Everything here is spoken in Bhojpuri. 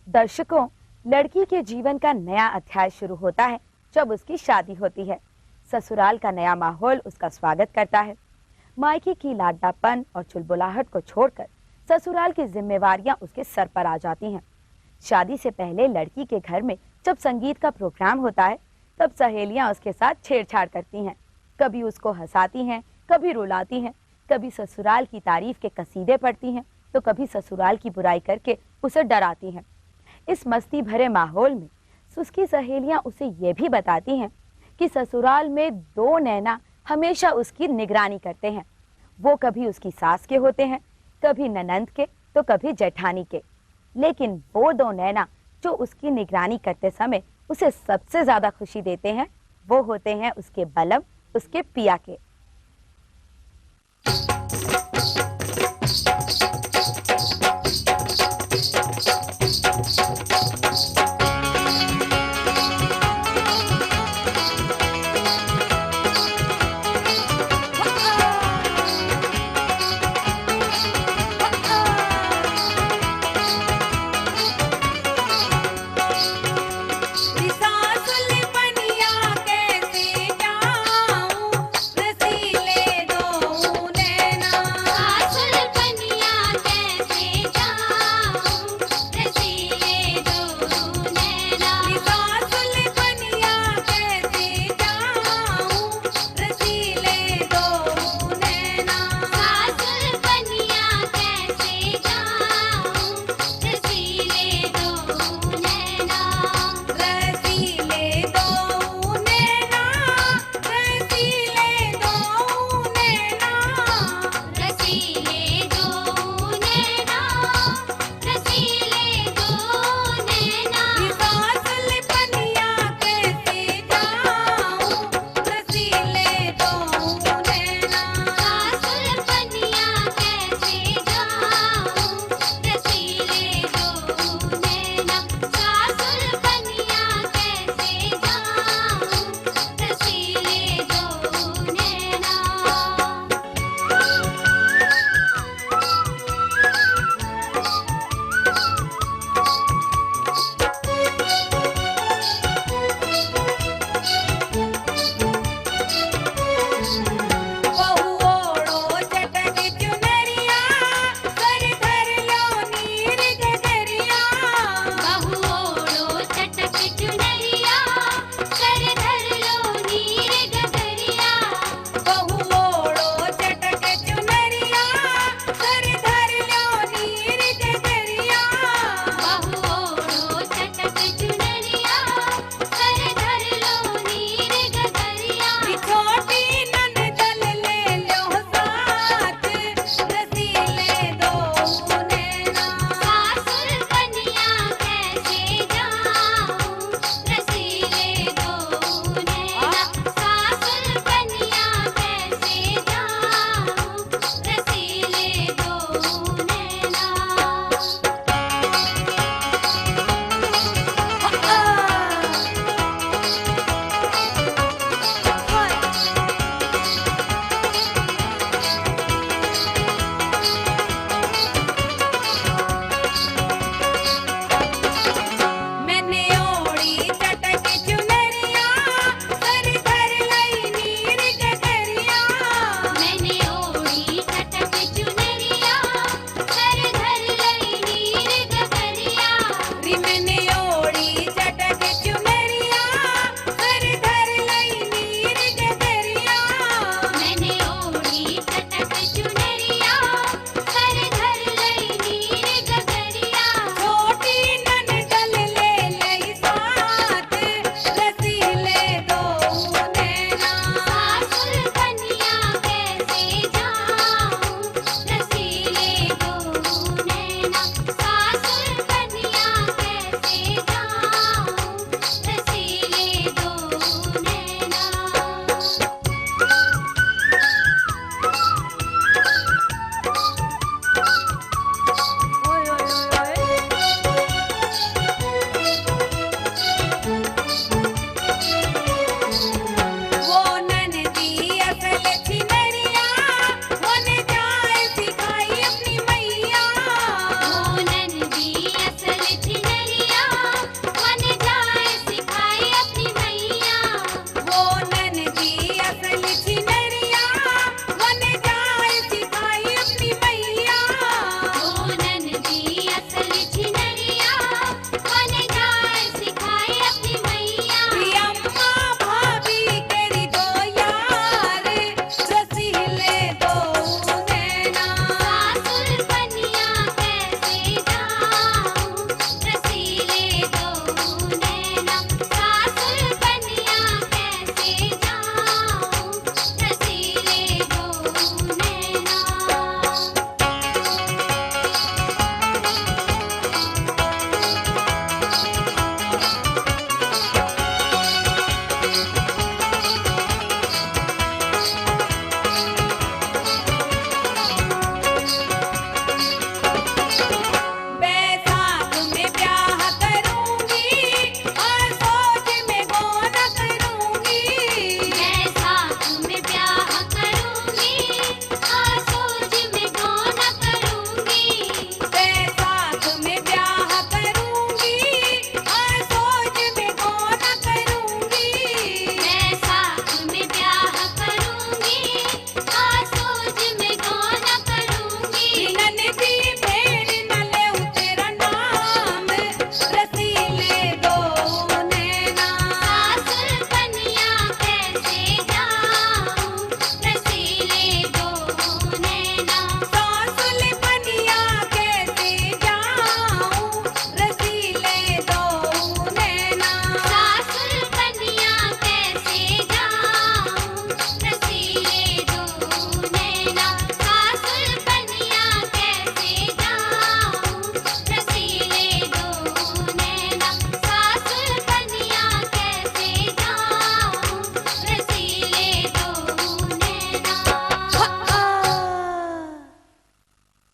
दर्शकों, लड़की के जीवन का नया अध्याय शुरू होता है जब उसकी शादी होती है। ससुराल का नया माहौल उसका स्वागत करता है। मायके की लाडापन और चुलबुलाहट को छोड़कर ससुराल की जिम्मेवारियां उसके सर पर आ जाती हैं। शादी से पहले लड़की के घर में जब संगीत का प्रोग्राम होता है, तब सहेलियां उसके साथ छेड़छाड़ करती हैं। कभी उसको हंसाती हैं, कभी रुलाती हैं, कभी ससुराल की तारीफ के कसीदे पढ़ती हैं, तो कभी ससुराल की बुराई करके उसे डराती हैं। इस मस्ती भरे माहौल में उसकी सहेलियां उसे ये भी बताती हैं कि ससुराल में दो नैना हमेशा उसकी निगरानी करते हैं। वो कभी उसकी सास के होते हैं, कभी ननंद के, तो कभी जेठानी के। लेकिन वो दो नैना जो उसकी निगरानी करते समय उसे सबसे ज्यादा खुशी देते हैं, वो होते हैं उसके बलम, उसके पिया के।